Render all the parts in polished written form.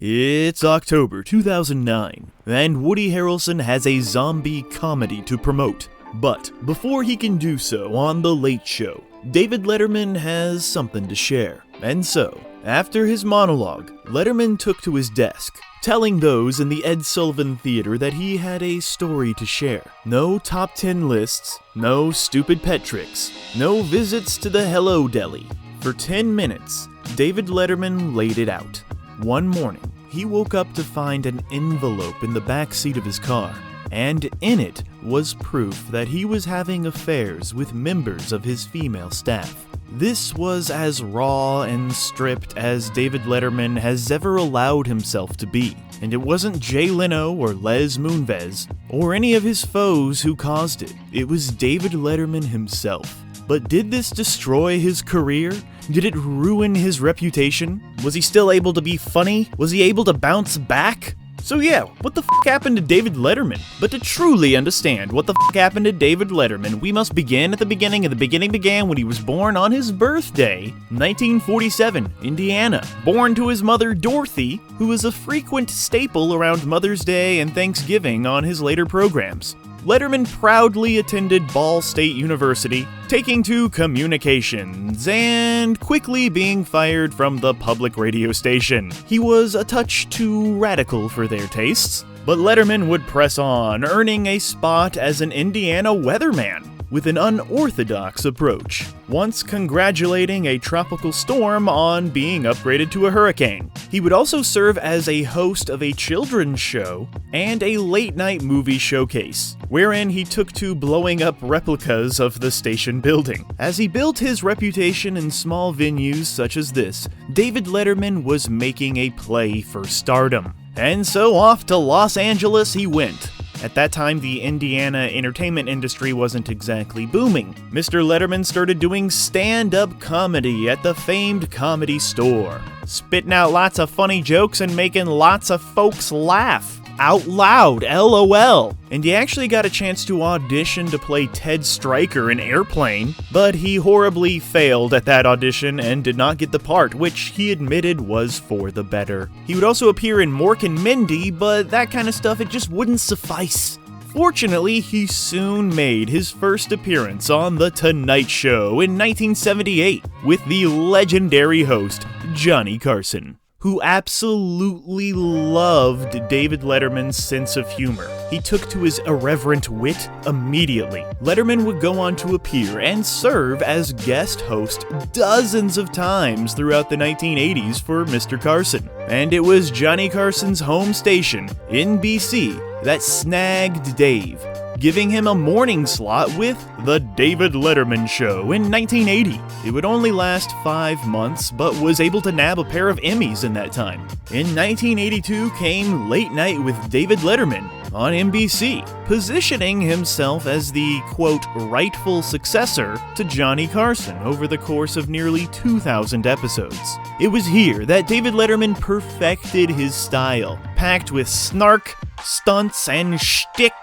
It's October 2009, and Woody Harrelson has a zombie comedy to promote. But before he can do so on The Late Show, David Letterman has something to share. And so, after his monologue, Letterman took to his desk, telling those in the Ed Sullivan Theater that he had a story to share. No top 10 lists, no stupid pet tricks, no visits to the Hello Deli. For 10 minutes, David Letterman laid it out. One morning, he woke up to find an envelope in the back seat of his car, and in it was proof that he was having affairs with members of his female staff. This was as raw and stripped as David Letterman has ever allowed himself to be, and it wasn't Jay Leno or Les Moonves or any of his foes who caused it. It was David Letterman himself. But did this destroy his career? Did it ruin his reputation? Was he still able to be funny? Was he able to bounce back? So yeah, what the f*** happened to David Letterman? But to truly understand what the f*** happened to David Letterman, we must begin at the beginning, and the beginning began when he was born on his birthday, 1947, Indiana. Born to his mother Dorothy, who was a frequent staple around Mother's Day and Thanksgiving on his later programs. Letterman proudly attended Ball State University, taking to communications, and quickly being fired from the public radio station. He was a touch too radical for their tastes, but Letterman would press on, earning a spot as an Indiana weatherman with an unorthodox approach, once congratulating a tropical storm on being upgraded to a hurricane. He would also serve as a host of a children's show and a late-night movie showcase, wherein he took to blowing up replicas of the station building. As he built his reputation in small venues such as this, David Letterman was making a play for stardom. And so off to Los Angeles he went. At that time, the Indiana entertainment industry wasn't exactly booming. Mr. Letterman started doing stand-up comedy at the famed Comedy Store, spitting out lots of funny jokes and making lots of folks laugh. Out loud, LOL. And he actually got a chance to audition to play Ted Stryker in Airplane, but he horribly failed at that audition and did not get the part, which he admitted was for the better. He would also appear in Mork and Mindy, but that kind of stuff, it just wouldn't suffice. Fortunately, he soon made his first appearance on The Tonight Show in 1978 with the legendary host, Johnny Carson, who absolutely loved David Letterman's sense of humor. He took to his irreverent wit immediately. Letterman would go on to appear and serve as guest host dozens of times throughout the 1980s for Mr. Carson. And it was Johnny Carson's home station, NBC, that snagged Dave, giving him a morning slot with The David Letterman Show in 1980. It would only last 5 months, but was able to nab a pair of Emmys in that time. In 1982 came Late Night with David Letterman on NBC, positioning himself as the, quote, rightful successor to Johnny Carson over the course of nearly 2,000 episodes. It was here that David Letterman perfected his style, packed with snark, stunts, and shtick,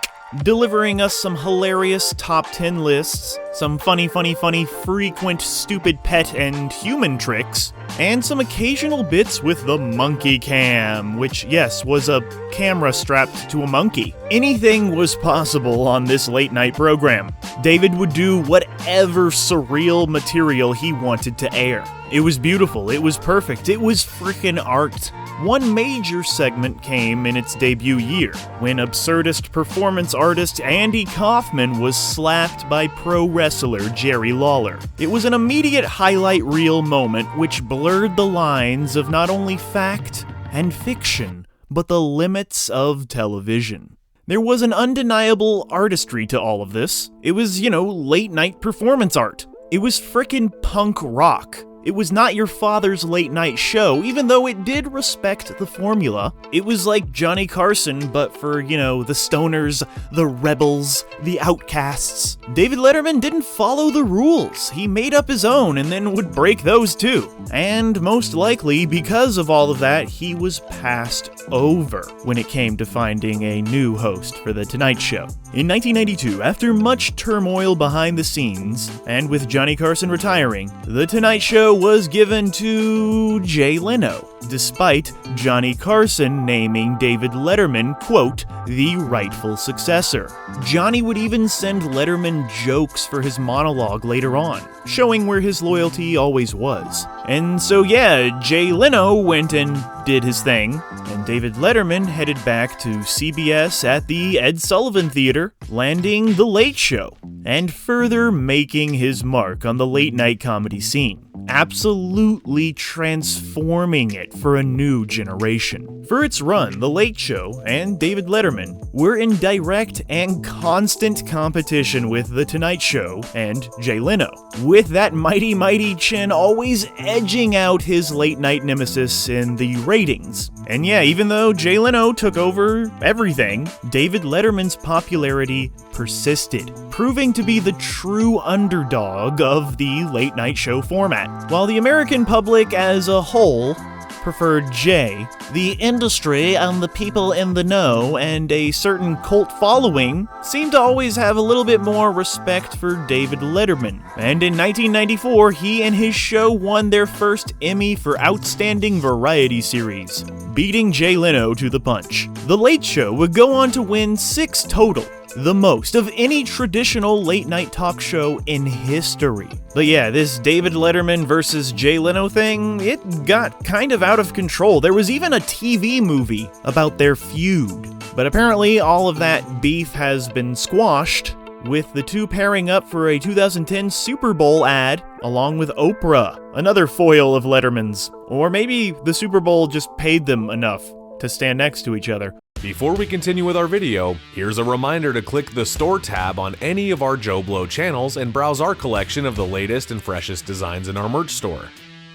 delivering us some hilarious top 10 lists, some funny, frequent stupid pet and human tricks, and some occasional bits with the monkey cam, which, yes, was a camera strapped to a monkey. Anything was possible on this late night program. David would do whatever surreal material he wanted to air. It was beautiful, it was perfect, it was freaking art. One major segment came in its debut year, when absurdist performance artist Andy Kaufman was slapped by pro wrestler Jerry Lawler. It was an immediate highlight reel moment which blurred the lines of not only fact and fiction, but the limits of television. There was an undeniable artistry to all of this. It was, late night performance art. It was frickin' punk rock. It was not your father's late night show, even though it did respect the formula. It was like Johnny Carson, but for, the stoners, the rebels, the outcasts. David Letterman didn't follow the rules. He made up his own and then would break those too. And most likely, because of all of that, he was passed over when it came to finding a new host for The Tonight Show. In 1992, after much turmoil behind the scenes, and with Johnny Carson retiring, The Tonight Show was given to Jay Leno. despite Johnny Carson naming David Letterman, quote, the rightful successor. Johnny would even send Letterman jokes for his monologue later on, showing where his loyalty always was. And so yeah, Jay Leno went and did his thing, and David Letterman headed back to CBS at the Ed Sullivan Theater, landing The Late Show, and further making his mark on the late-night comedy scene, absolutely transforming it for a new generation. For its run, The Late Show and David Letterman were in direct and constant competition with The Tonight Show and Jay Leno, with that mighty chin always edging out his late-night nemesis in the ratings. And yeah, even though Jay Leno took over everything, David Letterman's popularity persisted, proving to be the true underdog of the late-night show format. While the American public as a whole preferred Jay, the industry and the people in the know and a certain cult following seemed to always have a little bit more respect for David Letterman. And in 1994, he and his show won their first Emmy for Outstanding Variety Series, beating Jay Leno to the punch. The Late Show would go on to win 6 total, the most of any traditional late-night talk show in history. But yeah, this David Letterman versus Jay Leno thing, it got kind of out of control. There was even a TV movie about their feud. But apparently all of that beef has been squashed, with the two pairing up for a 2010 Super Bowl ad along with Oprah, another foil of Letterman's. Or maybe the Super Bowl just paid them enough to stand next to each other. Before we continue with our video, here's a reminder to click the Store tab on any of our JoBlo channels and browse our collection of the latest and freshest designs in our merch store.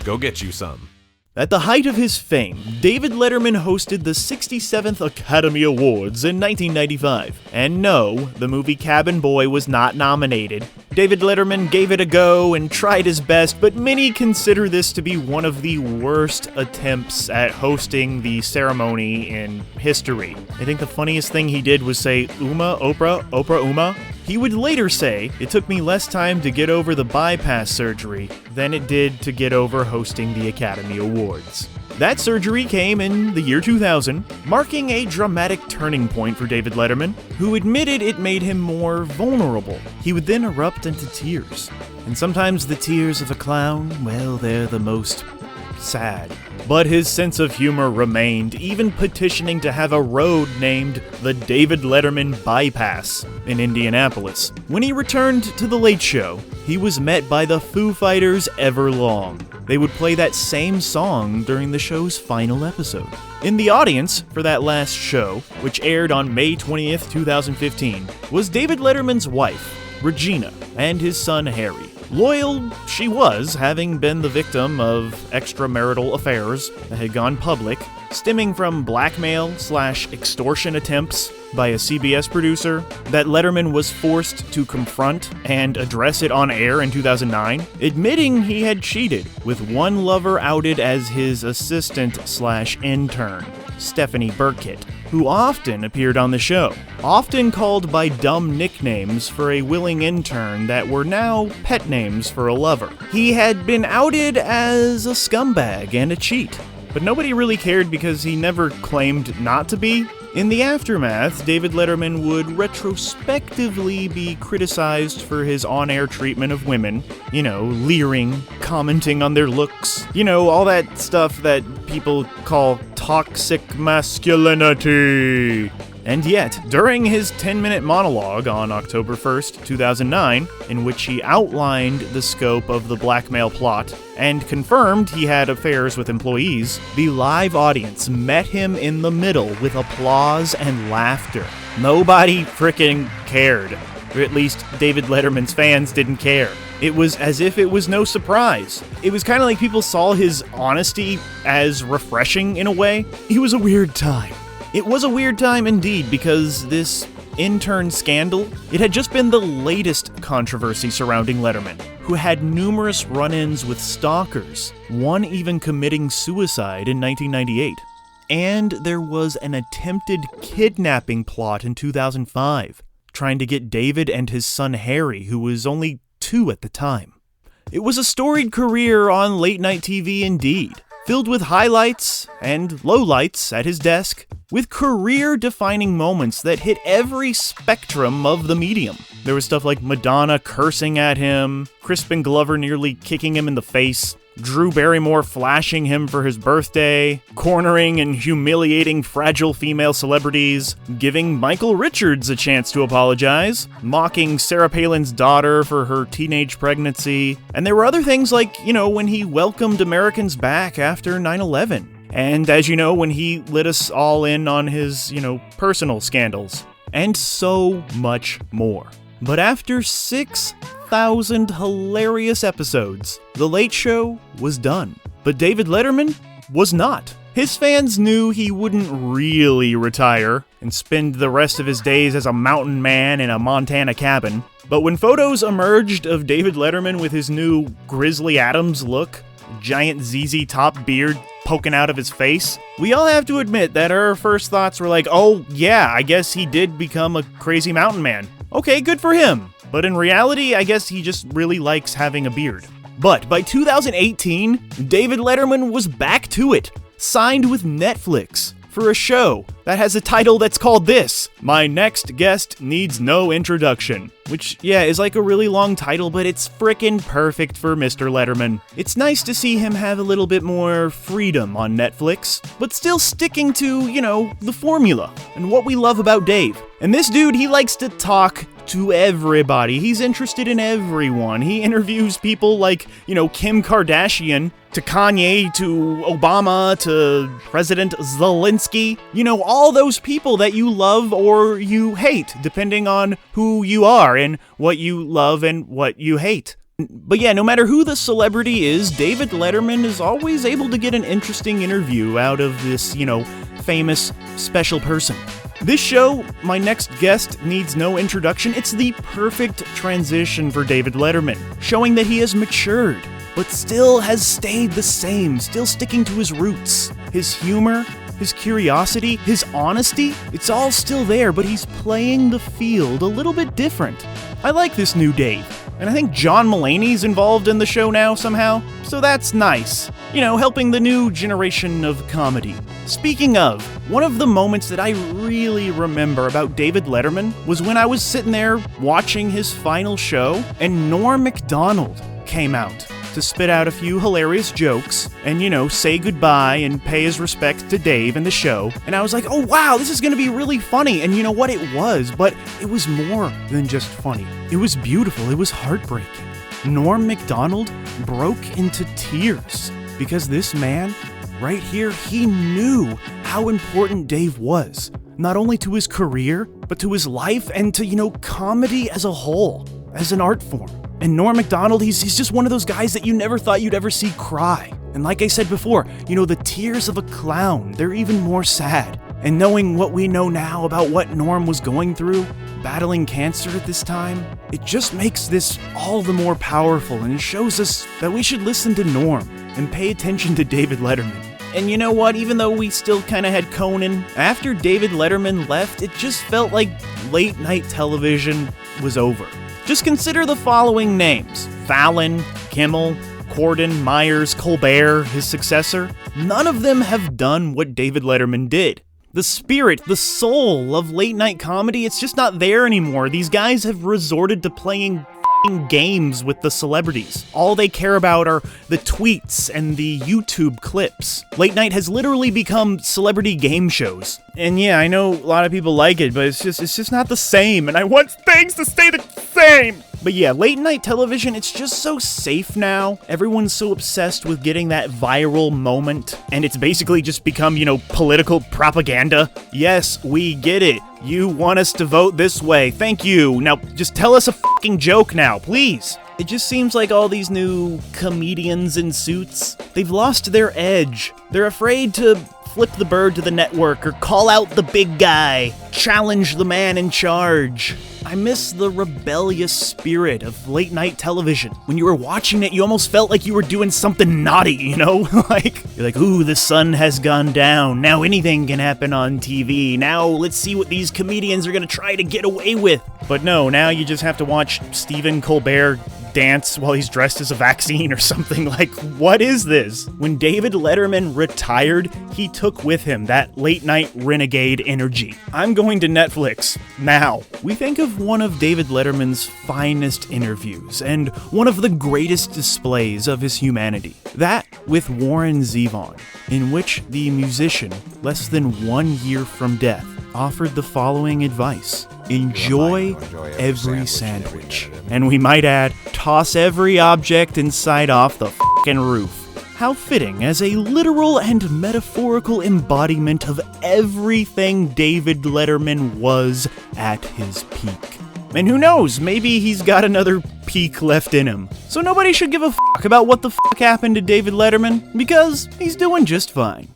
Go get you some. At the height of his fame, David Letterman hosted the 67th Academy Awards in 1995. And no, the movie Cabin Boy was not nominated. David Letterman gave it a go and tried his best, but many consider this to be one of the worst attempts at hosting the ceremony in history. I think the funniest thing he did was say, Uma, Oprah, Oprah, Uma. He would later say, it took me less time to get over the bypass surgery than it did to get over hosting the Academy Awards. That surgery came in the year 2000, marking a dramatic turning point for David Letterman, who admitted it made him more vulnerable. He would then erupt into tears. And sometimes the tears of a clown, well, they're the most sad. But his sense of humor remained, even petitioning to have a road named the David Letterman Bypass in Indianapolis. When he returned to The Late Show, he was met by the Foo Fighters' Everlong. They would play that same song during the show's final episode. In the audience for that last show, which aired on May 20th, 2015, was David Letterman's wife, Regina, and his son, Harry. Loyal she was, having been the victim of extramarital affairs that had gone public, stemming from blackmail/extortion attempts by a CBS producer that Letterman was forced to confront and address it on air in 2009, admitting he had cheated, with one lover outed as his assistant/intern, Stephanie Burkett, who often appeared on the show, often called by dumb nicknames for a willing intern that were now pet names for a lover. He had been outed as a scumbag and a cheat, but nobody really cared because he never claimed not to be. In the aftermath, David Letterman would retrospectively be criticized for his on-air treatment of women, leering, commenting on their looks, all that stuff that people call toxic masculinity. And yet, during his 10-minute monologue on October 1st, 2009, in which he outlined the scope of the blackmail plot and confirmed he had affairs with employees, the live audience met him in the middle with applause and laughter. Nobody frickin' cared. Or at least David Letterman's fans didn't care. It was as if it was no surprise. It was kind of like people saw his honesty as refreshing in a way. It was a weird time. It was a weird time indeed, because this intern scandal, it had just been the latest controversy surrounding Letterman, who had numerous run-ins with stalkers, one even committing suicide in 1998. And there was an attempted kidnapping plot in 2005, trying to get David and his son Harry, who was only 2 at the time. It was a storied career on late-night TV indeed. filled with highlights and lowlights at his desk, with career-defining moments that hit every spectrum of the medium. There was stuff like Madonna cursing at him, Crispin Glover nearly kicking him in the face, Drew Barrymore flashing him for his birthday, cornering and humiliating fragile female celebrities, giving Michael Richards a chance to apologize, mocking Sarah Palin's daughter for her teenage pregnancy, and there were other things like, when he welcomed Americans back after 9/11. And as you know, when he let us all in on his, personal scandals. And so much more. But after 6,000 hilarious episodes, The Late Show was done. But David Letterman was not. His fans knew he wouldn't really retire and spend the rest of his days as a mountain man in a Montana cabin. But when photos emerged of David Letterman with his new Grizzly Adams look, giant ZZ Top beard poking out of his face, we all have to admit that our first thoughts were like, oh yeah, I guess he did become a crazy mountain man. Okay, good for him. But in reality, I guess he just really likes having a beard. But by 2018, David Letterman was back to it, signed with Netflix for a show that has a title that's called this: My Next Guest Needs No Introduction. Which, is like a really long title, but it's frickin' perfect for Mr. Letterman. It's nice to see him have a little bit more freedom on Netflix, but still sticking to, the formula and what we love about Dave. And this dude, he likes to talk to everybody. He's interested in everyone. He interviews people like, Kim Kardashian, to Kanye, to Obama, to President Zelensky. All those people that you love or you hate, depending on who you are and what you love and what you hate. But no matter who the celebrity is, David Letterman is always able to get an interesting interview out of this, famous, special person. This show, My Next Guest Needs No Introduction, it's the perfect transition for David Letterman, showing that he has matured, but still has stayed the same, still sticking to his roots. His humor, his curiosity, his honesty, it's all still there, but he's playing the field a little bit different. I like this new Dave, and I think John Mulaney's involved in the show now somehow, so that's nice. Helping the new generation of comedy. Speaking of, one of the moments that I really remember about David Letterman was when I was sitting there watching his final show, and Norm Macdonald came out to spit out a few hilarious jokes and, say goodbye and pay his respects to Dave and the show. And I was like, oh wow, this is gonna be really funny. And you know what? It was, but it was more than just funny. It was beautiful. It was heartbreaking. Norm Macdonald broke into tears because this man right here, he knew how important Dave was, not only to his career, but to his life and to, comedy as a whole, as an art form. And Norm Macdonald, he's just one of those guys that you never thought you'd ever see cry. And like I said before, the tears of a clown, they're even more sad. And knowing what we know now about what Norm was going through, battling cancer at this time, it just makes this all the more powerful, and it shows us that we should listen to Norm and pay attention to David Letterman. And you know what, even though we still kind of had Conan, after David Letterman left, it just felt like late night television was over. Just consider the following names: Fallon, Kimmel, Corden, Myers, Colbert, his successor. None of them have done what David Letterman did. The spirit, the soul of late night comedy, it's just not there anymore. These guys have resorted to playing games with the celebrities. All they care about are the tweets and the YouTube clips. Late night has literally become celebrity game shows. And I know a lot of people like it, but it's just not the same, and I want things to stay the same. But late night television, it's just so safe now. Everyone's so obsessed with getting that viral moment, and it's basically just become, political propaganda. Yes, we get it. You want us to vote this way. Thank you. Now, just tell us a fucking joke now, please. It just seems like all these new comedians in suits, they've lost their edge. They're afraid to flip the bird to the network or call out the big guy, challenge the man in charge. I miss the rebellious spirit of late night television. When you were watching it, you almost felt like you were doing something naughty, you're like, ooh, the sun has gone down. Now anything can happen on TV. Now let's see what these comedians are gonna try to get away with. But no, now you just have to watch Stephen Colbert dance while he's dressed as a vaccine or something. Like, what is this? When David Letterman retired, he took with him that late-night renegade energy. I'm going to Netflix now. We think of one of David Letterman's finest interviews and one of the greatest displays of his humanity. That with Warren Zevon, in which the musician, less than 1 year from death, offered the following advice: enjoy every sandwich. And we might add, toss every object in sight off the f***ing roof. How fitting as a literal and metaphorical embodiment of everything David Letterman was at his peak. And who knows, maybe he's got another peak left in him. So nobody should give a f*** about what the f*** happened to David Letterman, because he's doing just fine.